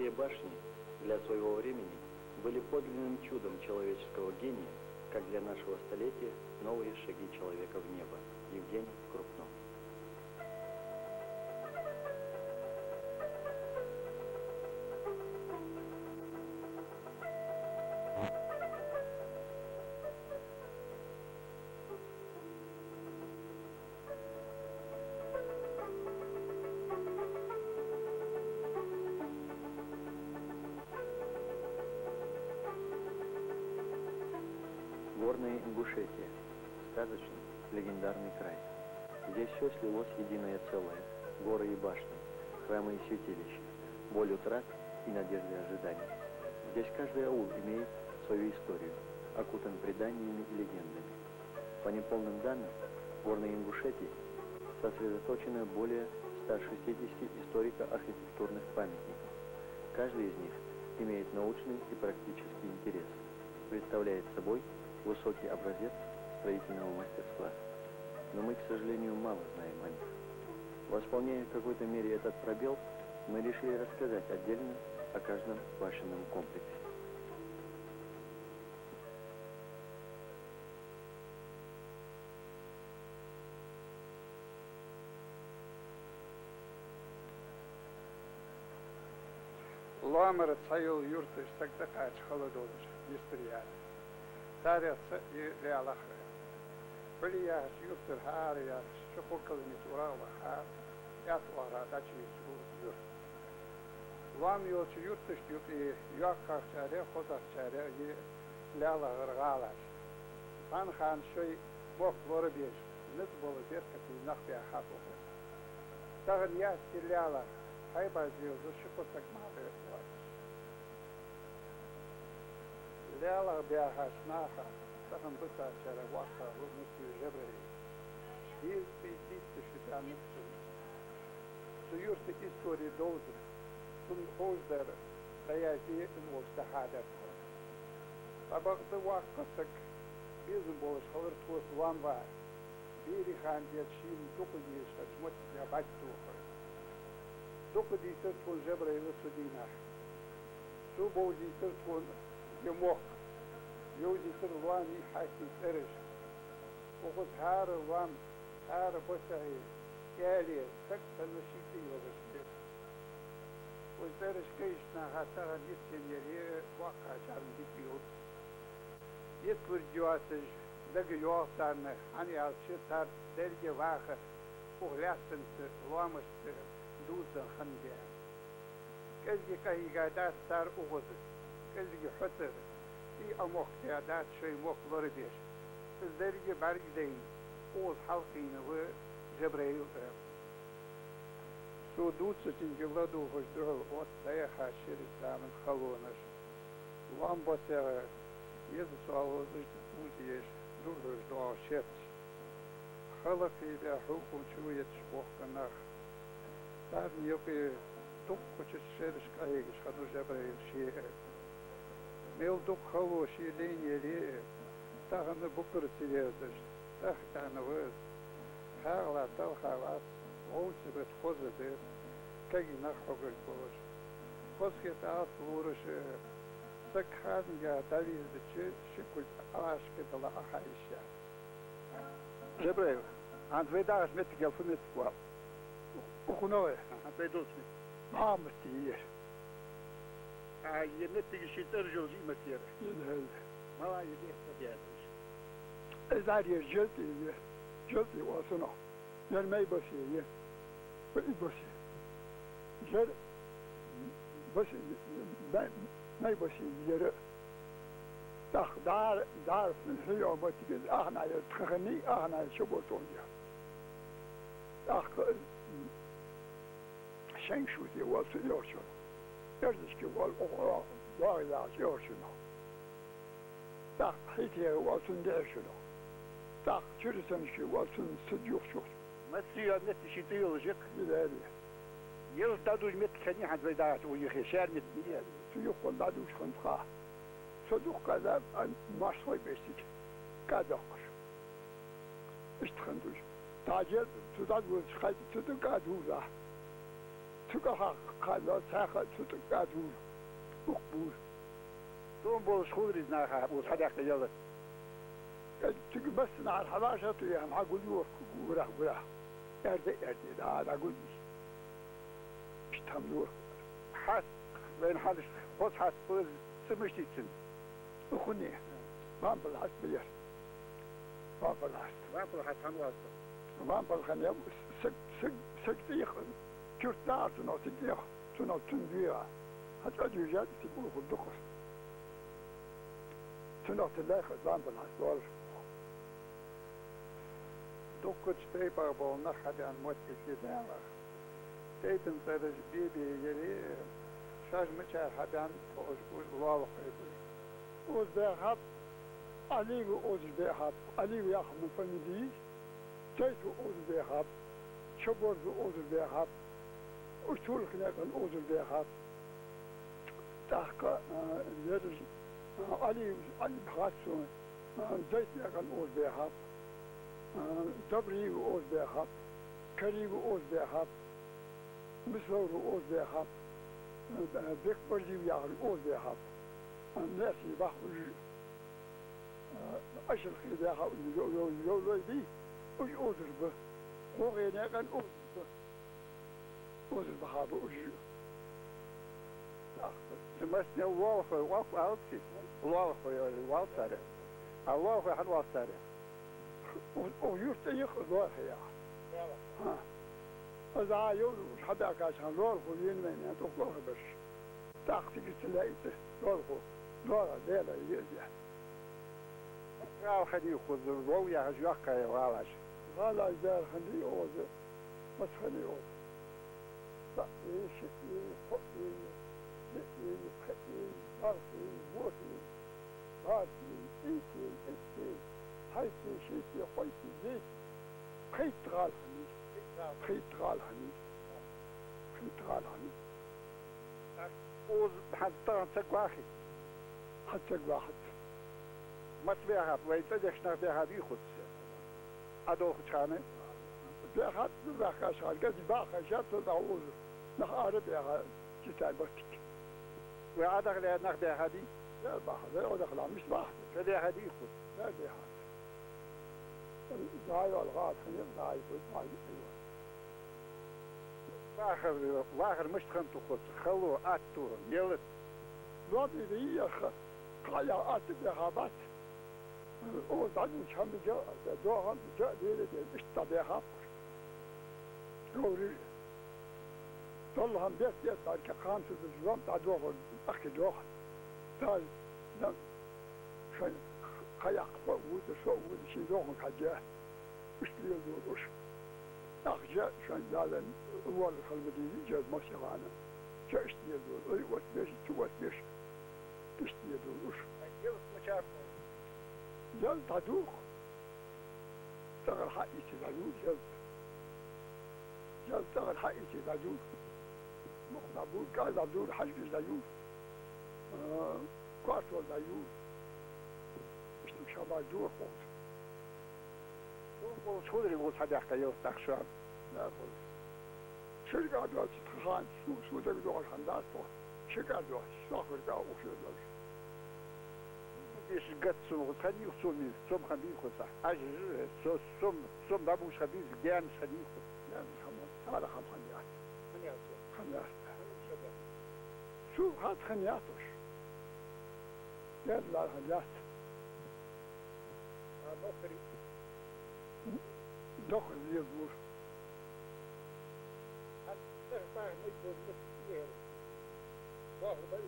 Высокие башни для своего времени были подлинным чудом человеческого гения, как для нашего столетия новые шаги человека в небо. Евгений Крупнов. Горная Ингушетия. Сказочный, легендарный край. Здесь все слилось в единое целое. Горы и башни, храмы и святилища, боль утрат и надежды ожиданий. Здесь каждый аул имеет свою историю, окутан преданиями и легендами. По неполным данным, в Горной Ингушетии сосредоточено более 160 историко-архитектурных памятников. Каждый из них имеет научный и практический интерес, представляет собой высокий образец строительного мастерства. Но мы, к сожалению, мало знаем о них. Восполняя в какой-то мере этот пробел, мы решили рассказать отдельно о каждом башенном комплексе. Ломер цаил юрты сагдакач холодович история. Таря и реалахре. Полия юртер хария шоколкални турава хар. Ятвара дачи юр. Лам йоч юртыш юрти яках чаре хода чаре и реалахр галаш. Пан хан шой мох ворбеш. Нет было беска и нахбя хапу. Таган я стреляла. Хайба сделал шокотак мары. Леала бяха снаха, сахан быта чара ваха румыки жебрей. Дил пейдисты шитаныцу. Суюртик истории доузы. Сун хоздер даязи инволста хадер. Абагды ваккасак безин болыш халыртуос ванва. Бери хан дешин дукудиш ачмотя бачтуха. Дукудисыр тун жебрей лысудина. Субоудисыр тун يموك يوجي ترواني حكي ترش وقد هار الوان هار بسعي يالي سكت المشيتي وبشتر وزدرش كيشنا هاتاها نسين يلي واقع شعرن بيكيوت يتور جواسج لقي يوغتان عني عالشتار درجة واخر وغلاسنت لوامشت دوزن خنجان كذي كهي قادات تار أغضر كذي حتر في أموك تعداد شيء موك لرديش الدرجة برجدين أوز حلقين وجبريل سو دوتسة تنجلدو هجدرل وات دايخا شيري سامن خلونش وان بسيغ يزو سوال وزجد بوديش دورش دعا شرط خلقي بها حكم شوية شبوخ كناخ تارني يقي دقوش الشيرش كايقش خدو جبريل شيء ميل دوك خلوش يلين يلي تاغن بكر سيليزش تاغن وز خاغلا تلخاغات غوتي بتخوزة دير كاقي نخوغ البوش خوزكي تعاط ورش سك خازن جا داليز دي شكل عاشق دلا أخايشيا جبريل عند ويداغش متقل فمتقوال وخنوه عند ويدوش ما مستيير ينتج شيء ترجو زي مسيرة. ما يديه تبيعش. إذا جلتي واسنا. يعني ما يبصي ما يبصي. جل بس ما يبصي يرى. تخ دار من هي ما تقول أهنا يتخني أهنا شبوتونيا. تخ شين شو دي واسيوشون. Erdişki var oğla bağla yaşına. Tak hitiye olsun değişine. Tak çürüsen ki olsun sıd yok çok. Masya net işi olacak. Bileli. Yıl taduş met kani had vedat o yexşer met bileli. Suyuk kolla duş kontra. Soduk kadar maşroy besik. Kadar. İşte kanduş. Tacir sudan bu çıkaydı sudan kaduza. تقع قال ساخت تقعدون مقبول Toen bol schouders naar ons had ik jelle. تقول بس مع الحراشة يا معقول يورك ورا أردي لا أقول مش تملوه حس بين حدش خد حس بس سمشتيتن. أخوني ما بالحس بير ما بالحس ما بقول حس هنواصل. ما بالخنيا سك تيخ كرت نار تنو تيخ تنو تنبيها حتى جوجات تقول خد دخل تنو تلاقي ما بالحس دور دوكت ستيبر بول نخد عن موت كده تيتن ترز بيبي يلي شاج مشار حدان الله خير اوز بيخاب عليو اوز بيخاب عليو ياخ من فميلي تيتو اوز بيخاب شبور اوز بيخاب وشول خناقن اوز بيخاب تحقا يرج علي بخاتسو زيت ياخن اوز بيخاب دبري اوز بيخاب كري اوز بيخاب مسلور اوز بيخاب بيك برجي وياخد اوز بيخاب الناس يباخد اشل خي بيخاب يو بي اوز به هو غير كان اوز بخاب اوز سمسني الله خير وقف ألتي الله خير والسر الله خير حد والسر. ويرت ياخذ الله يا ها إذا يوم حدا كاشان لور خوين من يتوقع بس تأخذ تلاقيته لور ليلا يرجع قال خليه يأخذ الويا هجوك يا والاش قال إذا خليه يأخذ بس خليه يأخذ بقي شقي حقي لقي بقي طرفي موتي غادي إيتي إيتي حيتي شيتي حيتي زيت خيط غال خليه خيط غال اوز حتى تقواخي حتى واحد ما تبيعها ويتدش نبيعها بيخد أدو خشانة بيخد بيخد شغال قد باخد جات تدعوز نخارب بيخد جتاي بطيك وعادك لها نخبيعها دي لا باخد لا أدخل مش باخد فبيعها دي يخد لا بيخد زاي والغاد خليل زاي زاي واخر مش خنتو خد خلو أتو يلت الوضع دي قايا أتو بيخابات او دادو چم جا دوهم جا دیره اشتباهات گوری طلهم بیت دار که خام شد جوام دادو اخی دوه دال نم شن قیاق بود شو بود شی دوهم کجا مشکلی دوروش اخجا شن دادن اول خلبدی جاز ماشیانه جا اشتیه دور ای واسه تو واسه اشتیه دوروش يلت مشاف جل تدوخ تغل حقي تدوخ جل تغل حقي تدوخ مخنبور قاعد عبدور حجر تدوخ كوارتول تدوخ مش نمشى دور خود شو اللي يقول حداك يلت تخشان لا خود شركة دوات تخان سو تقدر الخندات شركة دوات شاخر قاعد وشو ديش قد سو خليه سومي سوم خليه خصح أجر سوم دابوش خليه جان خليه يعني هذا خميات شو هاد خمياتوش يلا خميات نوكري دخل يزور هذا نجبر نفسيه واحد بيت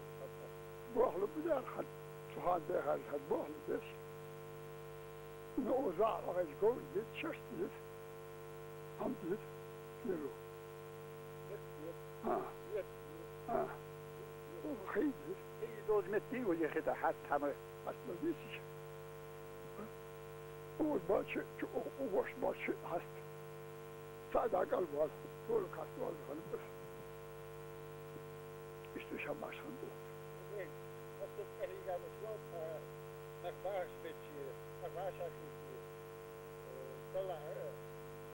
بوحلو بدار خد سبحان بيخ هاد بوحلو بيش نوزع رغيش قول ديت ششت ديت هم ديت كيلو خيد هي دوز متي وهي خدها حتى حمر حتى ديتش أول ما شئت ووش ما شئت حست ساعدا قلب هذا طول كاستو هذا خلبس اشتو شماش خندو بس هي قالت شلون نخباش بيتشي نخباش أكيد طلع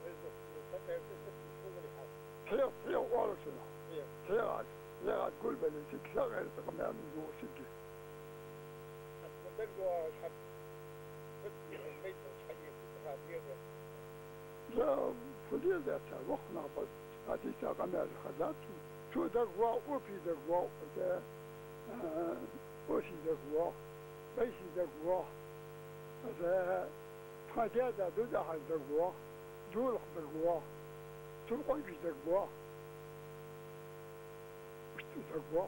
رزق طلع رزق شغل حاس هي ولا شنو سيرات سيرات كل بلد تكسر تقمع من جوا سكة لا فليه ذاتها وقنا بس هذه تقمع الخزات شو دقوا وفي دقوا ده وفي دقوا بيشي دقوا هذا فاتيادا دودا حال دقوا جولخ دقوا تلقوا في دقوا دقوا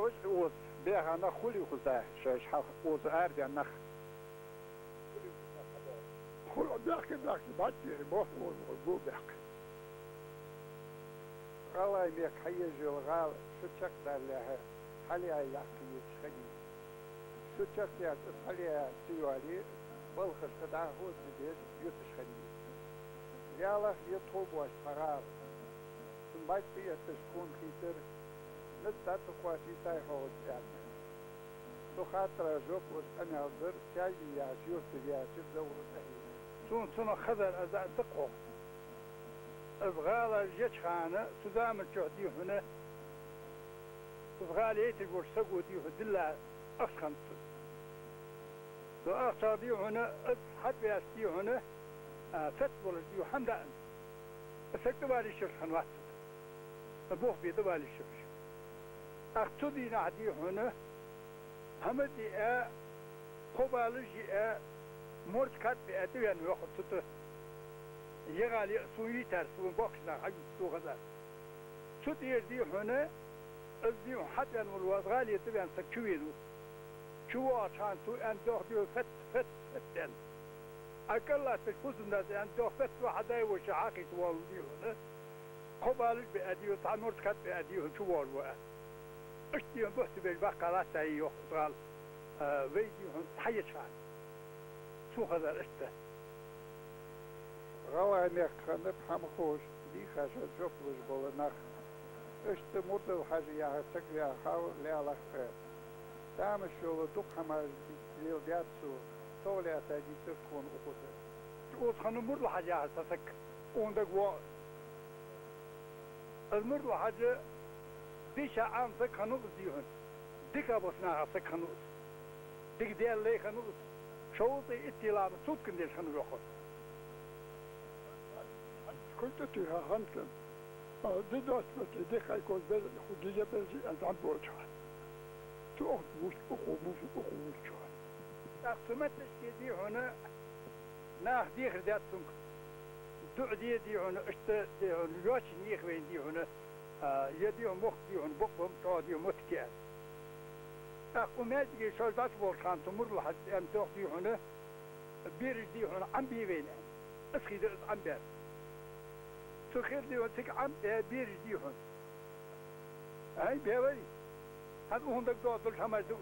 وش وز بيها نخولي خزاه شاش حق وز أرد نخ خلوا بيحكي بعد يبوح وجو بيحكي غلا يميك حيجي الغال شو تشكد عليها حاليا يحكي يتخيل شو تشكد يا حاليا سيوالي بلخش خداه هو تبيش يتشخيل يالله يطوب واش فغار سنبايت بيه تشكون خيتر نتات قواتي تاي هود يعني تو خاطر جوب وش أنا أقدر تاي ياسيوه تبياسيف دور تهي سنو خذر أزا تقو أبغال الجيشخانة تدام الجهدي هنا أبغال يتقوش سقودي هدلا أخخن تو أخصادي هنا حد بيستي هنا فتبول ديو حمدان فكتبالي شرخن وقت أبوه بيدبالي شرخ أخصدي نعدي هنا همدي قبالجي مرد كات بأدوية نوخد تطه يغالي سوي ترسون بوكسنا حق سو غزال شو دي هنا الديو حتى الوضغالي تبين سكويدو شو عشان تو أن تأخذوا فت دل أكلا تكوز الناس أن تأخذ واحدة وشعاقي توالدي هنا قبالج بأديو تعمر كات بأديو شو والوا اشتيهم بس بالبقرات أيوه قال ويديهم حي شان شو هذا الاشته غوا ميك خنب حمخوش دي خاشة جوب وجبول نخ اشت مرد الحاجة يا تكلي خاو لا لا خير دام الشغل دوق حما ليل دياتسو تولي أتاجي تكون أخوته تقول خنو مرد الحاجة تسك وندق وا المرد الحاجة ديشا عام سك خنو بزيهن ديكا بسنا سك خنو ديك ديال لي خنو شوطي اتلام سوت كنديش خنو يخوت كنت تيها هانكن دي دوت بس دي خايكوز بل خديجة بلجي أنت عم بوجهها تأخذ موش أخو شوان أقسمتش دي هنا ناخ دي خردات سنك دع دي هنا اشت دي هنا يوش نيخ وين دي هنا يديهم مخ دي هنا بقهم تعديهم متكئن أقومات دي شو بس بولخان تمر لحد أن تأخذ هنا بيرج دي هنا عم بيوين أسخي عم بير تخيل دي وتك عم بيرج دي هنا هاي بيوري هذا هم دكتور دول شمال دوش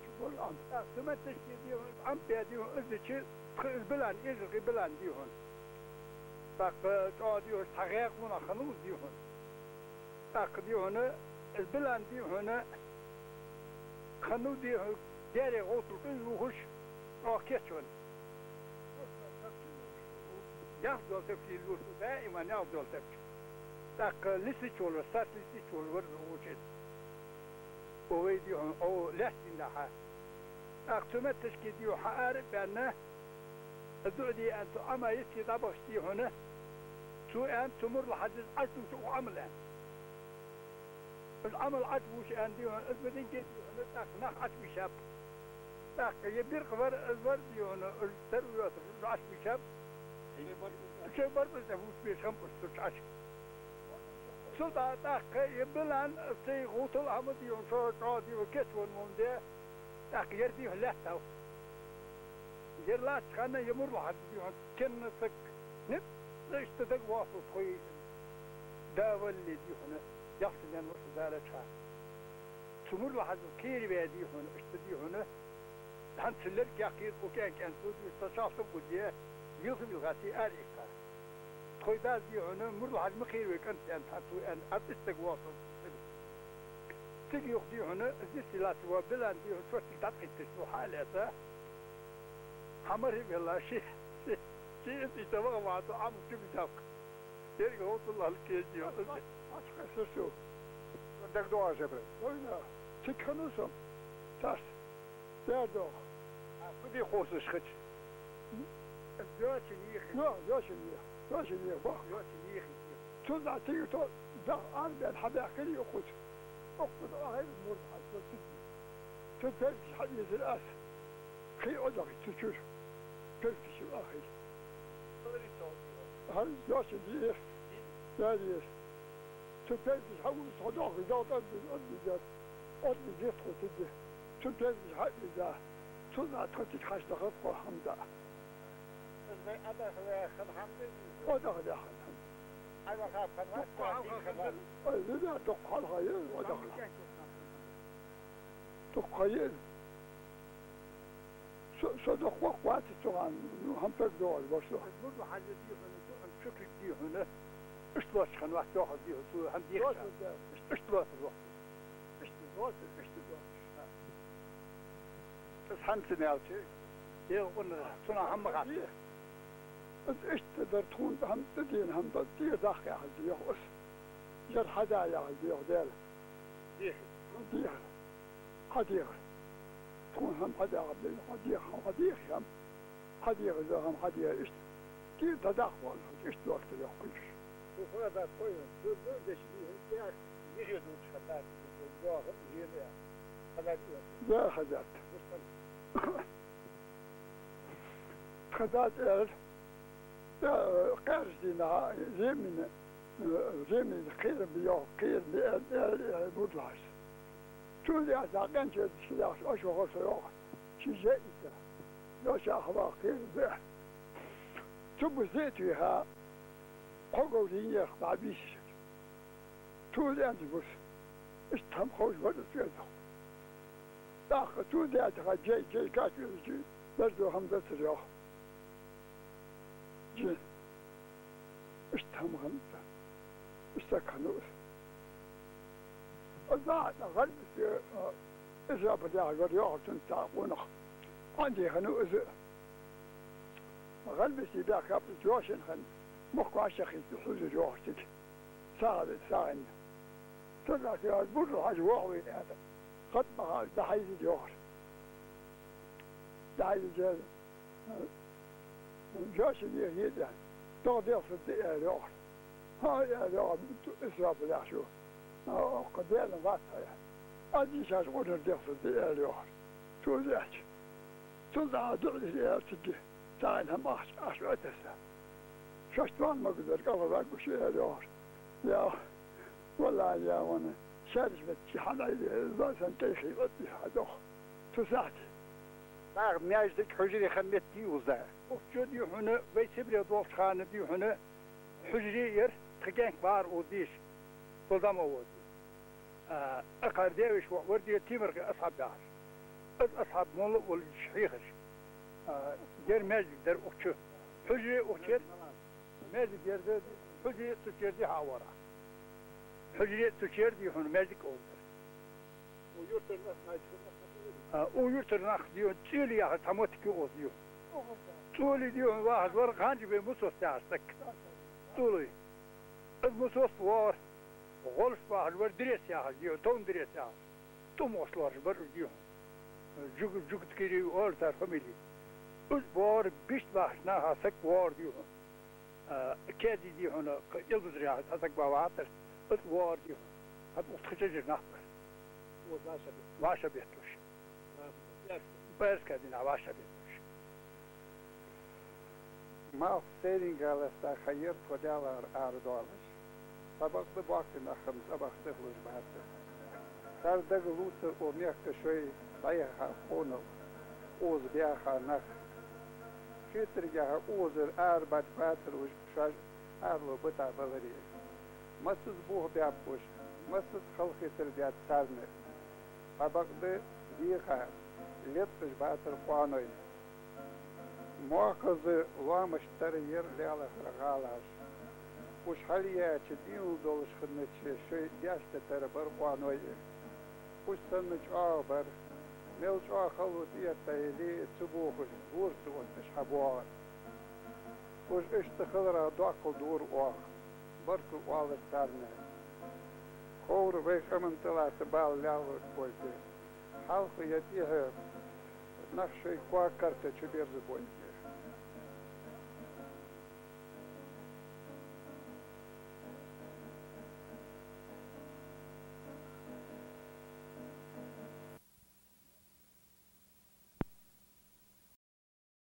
شوفوا الآن سمعت تشكي دي هنا عم بيدي هنا إذا شيء بلان إذا بلان دي هنا تاك تعدي هنا تغيق هنا خنوز دي هنا تاك دي هنا البلان دي هنا خنو دي هنا داري غوطل كل وخش راكيتشون يفضل تبكي اللوس دائما يفضل تبكي تاك لسيتشول وستات لسيتشول ورد وجد وويديهم أو لحسن لها تاك تمتشكي ديو حقارب بأنه الدعدي أن أما يسكي طبخشتي هنا سو أن تمر لحدث عجل سوء عملا العمل عجبوش أن ديو هنا أزمدين كي هنا تاك ناخ عجب شاب تاك يبير قبر الورد ديو هنا الترويات عجب شاب شيء برضه تفوت بيشم استشعش سودا تاك يبلان سي غوتل أحمد يوم شو قاضي وكتون ممدة تاك يردي هلا تاو يرلات خانة يمر واحد يوم كن سك نب ليش تدق واصل خوي داول اللي دي هنا يحسن أن وصل ذلك شان تمر واحد كيري بيدي هنا اشتدي هنا هن سلر كياكيد وكان كان سود يستشعر بوديه يوسف الغاسي أريكا خوي داز دي هنا مر واحد مخير وكان أن حتى أن أتستق واصل تيجي يخدي هنا الزيسيلات وبلان دي شوية تدقي تشتو حالته حمر بالله شيء انت تبغى مع طعام كيف جاك ترجع وصل الكيجي أشكر سوسو عندك دعاء جبل وين تكنوسهم تاس تادو بدي خوص شخش الزوجي يخي لا ياشي باه زوجي يخي تطلع تيجي ده عند الحباء كل يأخذ أخذ هاي المرض على تدرس حديث الأس خي أدرك تشوف كيف تشوف أخي هل ياشي ديه داريس تدرس حول صداق ذات أدي جيت خطيده تدرس حديث ذا تطلع تخطيك حاش دخلت حمدا هذا هذا أنا خاف خدمات لا تقع الغير ودخل تقيل صدق وقوات التغان هم تقدر البشر برضو حاجة دي هنا شكل دي هنا اشتلاش خن واحد واحد دي هم دي اشتلاش الواحد بس حمسني على شيء يا قلنا صنع هم غادي إيش تقدر تكون هم تدين هم تدير داخل يا حزي يخلص جر حدا يا حزي يخدال ديخ حديخ تكون هم حدا قبل حديخ هم حديخ إذا هم حديخ إيش كيف تدخل إيش الوقت اللي يخلص وهذا كويس دول ده شيء يعني يجي دول شغلات الواقع يجي هذا لا خذات خذات قارسنا زمن خير بيو خير بودلاش شو اللي أتاقن شيء سلاش أشوف سياق شيء جيد لا شاخبا خير به ثم زيتها حقولي يخبع بيش شو اللي أنت بس استهم خوش ولا سيده داخل شو اللي أتاقن جي كاتب شيء برضو همزة سياق جي اشتهم غمزة اشتكنوس الضاعت غلبت إذا بدأ الورياء تنتاقونه عندي خنوز غلبتي ذاك قبل جواشن خن مقع شخص حوز جواشتك ساعد طلع في البر حجواوي هذا خطبها دحيز جوار دحيز جوار جاشن يهيدا تغدي في الدقيقة هاي هذا إسراب لا شو قدينا ذاتها يعني أدي شاش قدر دي في الدقيقة شو ذاك تضع دعي يا تجي تعال هم أشعر تسا شاشتوان ما قدر قبل ذاك وشي يا والله يا وانا شارش بتشي حنا ذاتن تيخي بدي هذا تساعتي لا مياجدك حجري خمت دي وزا وجودي هنا بيسبري دوف خانة دي هنا حجري ير تخجين كبار وديش صدام ودي أقار ديوش وردي تيمر أصحاب داش أصحاب مول والشحيخش دير ماجد در أختشو حجري أختشر ماجد دير دي حجري تشير دي حاورا حجري تشير دي هنا ماجد أولدر ويورتر ناس ويورتر ناخ ديون تيلي يا تموتك أوزيو تولي ديون واحد ورق هانجي بمسوس تاعستك تولي المسوس وار غولش واحد ور دريس يا ديون تون دريس يا توم وصلار بر ديون جوج تكيري أول تار فاميلي وار بيشت واحد ناها سك وار ديون كادي ديون يلبس رياض هسك بواتر وار ديون هاد وتخجر نحبر واشا بيتوش بس كادينا واشا بيتوش ما سيرين قال استخير فدال أردوالش سبق بوقت نخم سبق تخلص بعد صار دقلوت وميخت شوي طيها خونه أوز بياخا نخ شو ترجع أوزر أربعة باتر وش بشاش أرلو بتاع بغري مسز بوه بيابوش مسز خلقي تربيات سارنر سبق بيخا ليتش باتر قوانوين مؤخذ وامشترير لعلى خرغالاش وش حاليا تدينو دولش خدمت شوي دياشت تربر قوانوي وش سنج آبر ميلش آخلو ديرتايلي تبوخش بورس وانتش حبوار وش اشتخذرا داقل دور واخ بركو والد تارنا خور بيش أمن طلع تبال لاوت بولتي حلق يتيها نقشي كوا كرتا چبير زبولتي